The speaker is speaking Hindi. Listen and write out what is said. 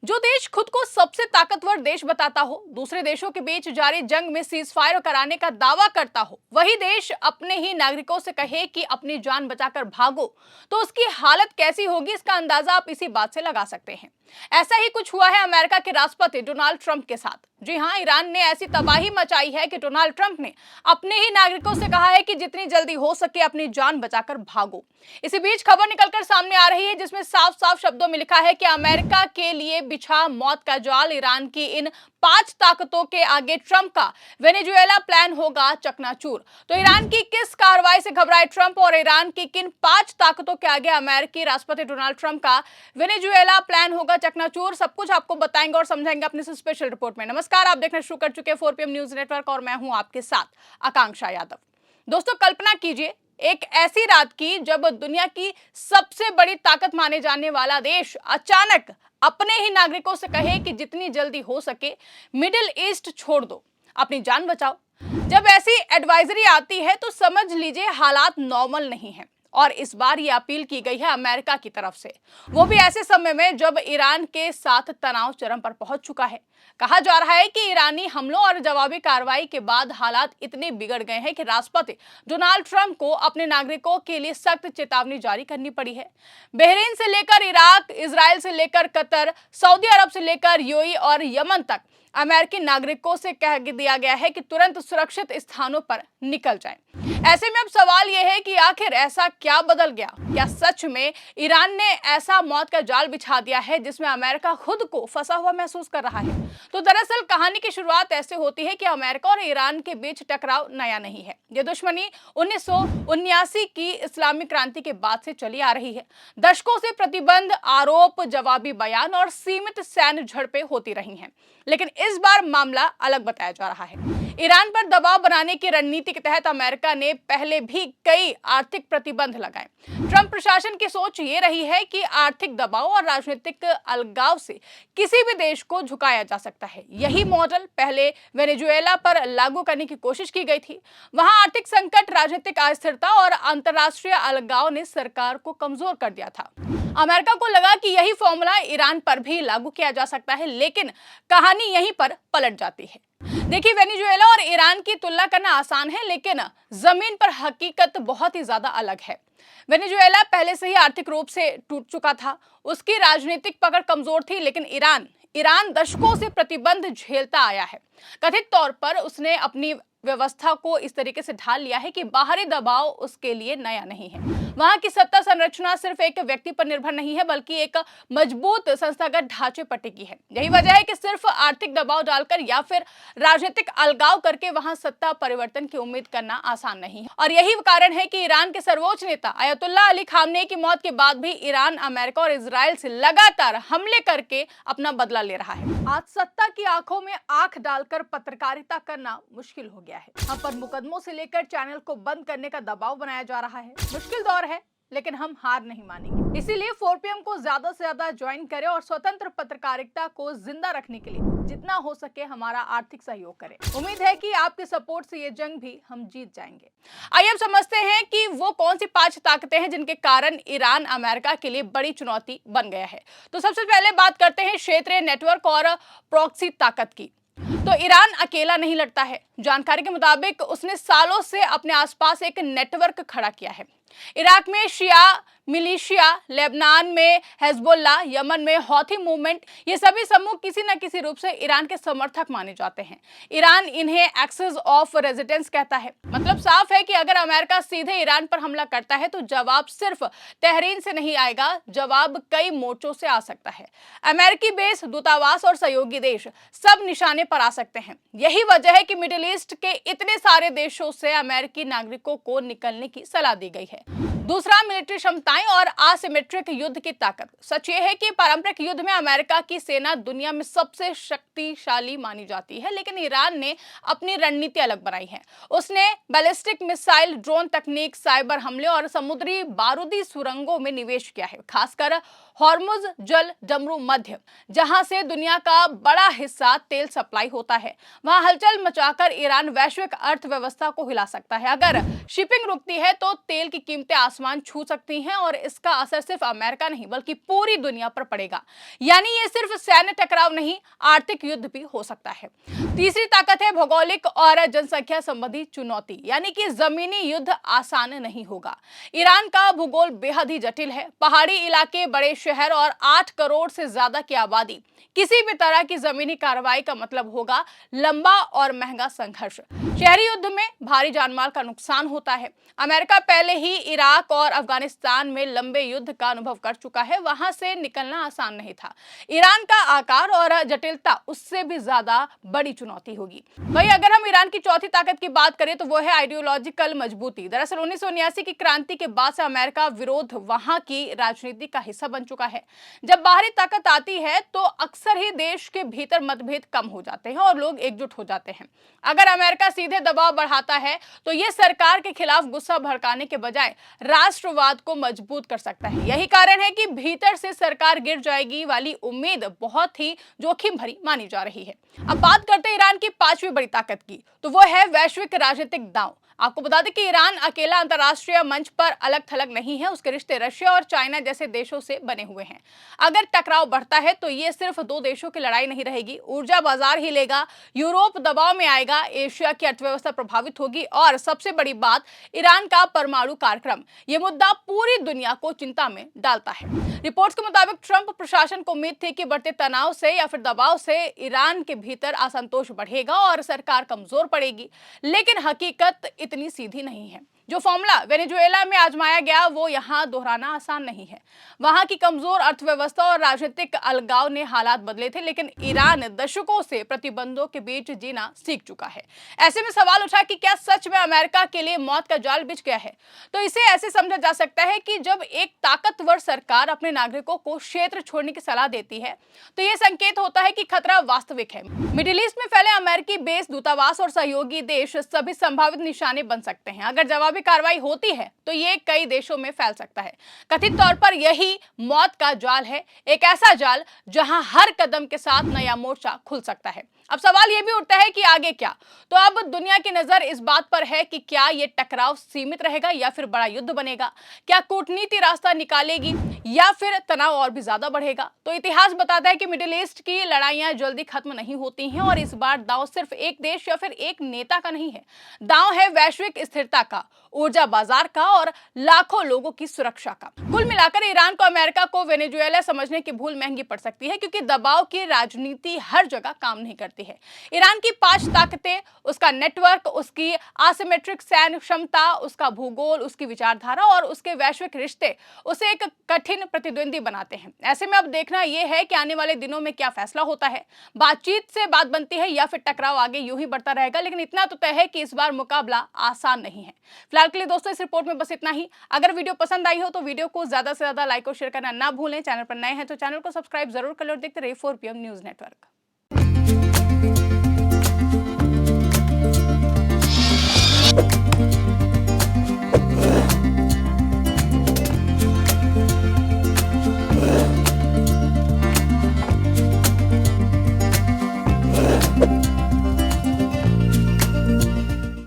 जो देश खुद को सबसे ताकतवर देश बताता हो, दूसरे देशों के बीच जारी जंग में सीज फायर कराने का दावा करता हो, वही देश अपने ही नागरिकों से कहे कि अपनी जान बचाकर भागो, तो उसकी हालत कैसी होगी इसका अंदाजा आप इसी बात से लगा सकते हैं। ऐसा ही कुछ हुआ है अमेरिका के राष्ट्रपति डोनाल्ड ट्रंप के साथ। जी हां, ईरान ने ऐसी तबाही मचाई है कि डोनाल्ड ट्रंप ने अपने ही नागरिकों से कहा है कि जितनी जल्दी हो सके अपनी जान बचाकर भागो। इसी बीच खबर निकलकर सामने आ रही है जिसमें साफ साफ शब्दों में लिखा है कि अमेरिका के लिए बिछा मौत का जाल। ईरान की इन 5 ताकतों के आगे ट्रंप का वेनेजुएला प्लान होगा चकनाचूर। तो ईरान की किस कार्रवाई से घबराए ट्रंप और ईरान की किन 5 ताकतों के आगे अमेरिकी राष्ट्रपति डोनाल्ड ट्रंप का वेनेजुएला प्लान होगा चकनाचूर, सब कुछ आपको बताएंगे और समझाएंगे अपनी इस स्पेशल रिपोर्ट में। नमस्कार, आप देखना शुरू कर चुके 4 PM न्यूज नेटवर्क और मैं हूं आपके साथ आकांक्षा यादव। दोस्तों, कल्पना कीजिए एक ऐसी रात की जब दुनिया की सबसे बड़ी ताकत माने जाने वाला देश अचानक अपने ही नागरिकों से कहे कि जितनी जल्दी हो सके मिडिल ईस्ट छोड़ दो, अपनी जान बचाओ। जब ऐसी एडवाइजरी आती है तो समझ लीजिए हालात नॉर्मल नहीं है। और इस बार ये अपील की गई है अमेरिका की तरफ से, वो भी ऐसे समय में जब ईरान के साथ तनाव चरम पर पहुंच चुका है। कहा जा रहा है कि ईरानी हमलों और जवाबी कार्रवाई के बाद हालात इतने बिगड़ गए हैं कि राष्ट्रपति डोनाल्ड ट्रंप को अपने नागरिकों के लिए सख्त चेतावनी जारी करनी पड़ी है। बहरीन से लेकर इराक, इजराइल से लेकर कतर, सऊदी अरब से लेकर यूएई और यमन तक अमेरिकी नागरिकों से कह दिया गया है कि तुरंत सुरक्षित स्थानों पर निकल जाएं। ऐसे में अब सवाल यह है कि आखिर ऐसा क्या बदल गया? क्या सच में ईरान ने ऐसा मौत का जाल बिछा दिया है जिसमें अमेरिका खुद को फंसा हुआ महसूस कर रहा है? तो दरअसल कहानी की शुरुआत ऐसे होती है कि अमेरिका और ईरान के बीच टकराव नया नहीं है। ये दुश्मनी 1979 की इस्लामिक क्रांति के बाद से चली आ रही है। दशकों से प्रतिबंध, आरोप, जवाबी बयान और सीमित सैन्य झड़पें होती रही हैं। लेकिन इस बार मामला अलग बताया जा रहा है। ईरान पर दबाव बनाने की रणनीति के तहत अमेरिका ने पहले भी कई आर्थिक प्रतिबंध लगाए। ट्रंप प्रशासन की सोच ये रही है कि आर्थिक दबाव और राजनीतिक अलगाव से किसी भी देश को झुकाया जा सकता है। यही मॉडल पहले वेनेजुएला पर लागू करने की कोशिश की गई थी। वहां आर्थिक संकट, राजनीतिक अस्थिरता और अंतर्राष्ट्रीय अलगाव ने सरकार को कमजोर कर दिया था। अमेरिका को लगा कि यही फॉर्मूला ईरान पर भी लागू किया जा सकता है, लेकिन कहानी यहीं पर पलट जाती है। देखिए, वेनेजुएला और ईरान की तुलना करना आसान है, लेकिन जमीन पर हकीकत बहुत ही ज्यादा अलग है। वेनेजुएला पहले से ही आर्थिक रूप से टूट चुका था, उसकी राजनीतिक पकड़ कमजोर थी, लेकिन ईरान दशकों से प्रतिबंध झेलता आया है। कथित तौर पर उसने अपनी व्यवस्था को इस तरीके से ढाल लिया है कि बाहरी दबाव उसके लिए नया नहीं है। वहां की सत्ता संरचना सिर्फ एक व्यक्ति पर निर्भर नहीं है, बल्कि एक मजबूत संस्थागत ढांचे पर टिकी है। यही वजह है कि सिर्फ आर्थिक दबाव डालकर या फिर राजनीतिक अलगाव करके वहां सत्ता परिवर्तन की उम्मीद करना आसान नहीं है। और यही कारण है कि ईरान के सर्वोच्च नेता अयतुल्ला अली खामनेई की मौत के बाद भी ईरान अमेरिका और इजराइल से लगातार हमले करके अपना बदला ले रहा है। आज सत्ता की आंखों में आंख डालकर पत्रकारिता करना मुश्किल हो गया है। हम पर मुकदमों से लेकर चैनल को बंद करने का दबाव बनाया जा रहा है। मुश्किल दौर है, लेकिन हम हार नहीं मानेंगे। इसीलिए 4 PM को ज्यादा से ज्यादा ज्वाइन करें और स्वतंत्र पत्रकारिता को जिंदा रखने के लिए जितना हो सके हमारा आर्थिक सहयोग करें। उम्मीद है कि आपके सपोर्ट से ये जंग भी हम जीत जाएंगे। आइए अब समझते हैं कि वो कौन सी 5 ताकतें हैं जिनके कारण ईरान अमेरिका के लिए बड़ी चुनौती बन गया है। तो सबसे पहले बात करते हैं क्षेत्रीय नेटवर्क और प्रॉक्सी ताकत की। तो ईरान अकेला नहीं लड़ता है। जानकारी के मुताबिक उसने सालों से अपने आसपास एक नेटवर्क खड़ा किया है। इराक में शिया मिलिशिया, लेबनान में हिजबुल्लाह, यमन में हौथी मूवमेंट, ये सभी समूह किसी न किसी रूप से ईरान के समर्थक माने जाते हैं। ईरान इन्हें एक्सेस ऑफ रेजिडेंस कहता है। मतलब साफ है कि अगर अमेरिका सीधे ईरान पर हमला करता है तो जवाब सिर्फ तहरीन से नहीं आएगा, जवाब कई मोर्चों से आ सकता है। अमेरिकी बेस, दूतावास और सहयोगी देश सब निशाने पर आ सकते हैं। यही वजह है कि मिडिल ईस्ट के इतने सारे देशों से अमेरिकी नागरिकों को निकलने की सलाह दी गई है। दूसरा, मिलिट्री क्षमताएं और असिमेट्रिक युद्ध की ताकत। सच ये है कि पारंपरिक युद्ध में अमेरिका की सेना दुनिया में सबसे शक्तिशाली मानी जाती है, लेकिन ईरान ने अपनी रणनीति अलग बनाई है। उसने बैलिस्टिक मिसाइल, ड्रोन तकनीक, साइबर हमले और समुद्री बारूदी सुरंगों में निवेश किया है, खासकर हॉर्मुज जल डमरू मध्य, जहां से दुनिया का बड़ा हिस्सा तेल सप्लाई होता है। वहां हलचल मचाकर ईरान वैश्विक अर्थव्यवस्था को हिला सकता है। अगर शिपिंग रुकती है तो तेल की कीमतें आसमान छू सकती हैं और इसका असर सिर्फ अमेरिका नहीं बल्कि पूरी दुनिया पर पड़ेगा। यानी ये सिर्फ सैन्य टकराव नहीं, आर्थिक युद्ध भी हो सकता है। तीसरी ताकत है भौगोलिक और जनसंख्या संबंधी चुनौती, यानी कि जमीनी युद्ध आसान नहीं होगा। ईरान का भूगोल बेहद ही जटिल है। पहाड़ी इलाके, बड़े शहर और 8 करोड़ से ज्यादा की आबादी। किसी भी तरह की जमीनी कार्रवाई का मतलब होगा लंबा और महंगा संघर्ष। शहरी युद्ध में भारी जानमाल का नुकसान होता है। अमेरिका पहले ही इराक और अफगानिस्तान में लंबे युद्ध का अनुभव कर चुका है, वहां से निकलना आसान नहीं था। ईरान का आकार और जटिलता उससे भी ज्यादा बड़ी चुनौती होगी। वहीं अगर हम ईरान की चौथी ताकत की बात करें तो वो है आइडियोलॉजिकल मजबूती। दरअसल 1979 की क्रांति के बाद से अमेरिका विरोध वहां की राजनीति का हिस्सा बन चुका है। जब बाहरी ताकत आती है तो अक्सर ही देश के भीतर मतभेद कम हो जाते हैं और लोग एकजुट हो जाते हैं। अगर अमेरिका सीधे दबाव बढ़ाता है तो ये सरकार के खिलाफ गुस्सा भड़काने के बजाय राष्ट्रवाद को मजबूत कर सकता है। यही कारण है कि भीतर से सरकार गिर जाएगी वाली उम्मीद बहुत ही जोखिम भरी मानी जा रही है। अब बात करते हैं ईरान की पांचवी बड़ी ताकत की, तो वो है वैश्विक राजनीतिक दांव। आपको बता दें कि ईरान अकेला अंतर्राष्ट्रीय मंच पर अलग थलग नहीं है। उसके रिश्ते रशिया और चाइना जैसे देशों से बने हुए हैं। अगर टकराव बढ़ता है तो ये सिर्फ दो देशों की लड़ाई नहीं रहेगी, ऊर्जा बाजार हिलेगा, यूरोप दबाव में आएगा, एशिया की अर्थव्यवस्था प्रभावित होगी और सबसे बड़ी बात, ईरान का परमाणु कार्यक्रम। ये मुद्दा पूरी दुनिया को चिंता में डालता है। रिपोर्ट्स के मुताबिक ट्रंप प्रशासन को उम्मीद थी कि बढ़ते तनाव से या फिर दबाव से ईरान के भीतर असंतोष बढ़ेगा और सरकार कमजोर पड़ेगी, लेकिन हकीकत इतनी सीधी नहीं है। जो फॉर्मूला वेनेजुएला में आजमाया गया वो यहाँ दोहराना आसान नहीं है। वहां की कमजोर अर्थव्यवस्था और राजनीतिक अलगाव ने हालात बदले थे, लेकिन ईरान दशकों से प्रतिबंधों के बीच जीना सीख चुका है। ऐसे में सवाल उठा कि क्या सच में अमेरिका के लिए मौत का जाल बिछ गया है? तो इसे ऐसे समझा जा सकता है कि जब एक ताकतवर सरकार अपने नागरिकों को क्षेत्र छोड़ने की सलाह देती है तो यह संकेत होता है कि खतरा वास्तविक है। मिडिल ईस्ट में फैले अमेरिकी बेस, दूतावास और सहयोगी देश सभी संभावित निशाने बन सकते हैं। अगर जवाबी कार्रवाई होती है तो ये कई देशों में फैल सकता है। कथित तौर पर यही मौत का जाल है, एक ऐसा जाल जहां हर कदम के साथ नया मोर्चा खुल सकता है। अब सवाल यह भी उठता है कि आगे क्या? तो अब दुनिया की नजर इस बात पर है कि क्या ये टकराव सीमित रहेगा या फिर बड़ा युद्ध बनेगा? क्या कूटनीति रास्ता निकालेगी या फिर तनाव और भी ज्यादा बढ़ेगा? तो इतिहास बताता है कि मिडिल ईस्ट की लड़ाइयां जल्दी खत्म नहीं होती हैं और इस बार दांव सिर्फ एक देश या फिर एक नेता का नहीं है। दांव है वैश्विक स्थिरता का, ऊर्जा बाजार का और लाखों लोगों की सुरक्षा का। कुल मिलाकर ईरान को अमेरिका को वेनेजुएला समझने की भूल महंगी पड़ सकती है, क्योंकि दबाव की राजनीति हर जगह काम नहीं करती है। ईरान की 5 ताकतें, उसका नेटवर्क, उसकी असिमेट्रिक सैन्य क्षमता, उसका भूगोल, उसकी विचारधारा और उसके वैश्विक रिश्ते उसे एक कठिन प्रतिद्वंदी बनाते हैं। ऐसे में अब देखना यह है कि आने वाले दिनों में क्या फैसला होता है। बातचीत से बात बनती है या फिर टकराव आगे यूं ही बढ़ता रहेगा, लेकिन इतना तो तय है कि इस बार मुकाबला आसान नहीं है। फिलहाल के लिए दोस्तों इस रिपोर्ट में बस इतना ही। अगर वीडियो पसंद आई हो तो वीडियो को ज्यादा से ज्यादा लाइक और शेयर करना ना भूलें। चैनल पर नए हैं तो चैनल को सब्सक्राइब जरूर कर लो और देखते रहिए 4 PM न्यूज नेटवर्क।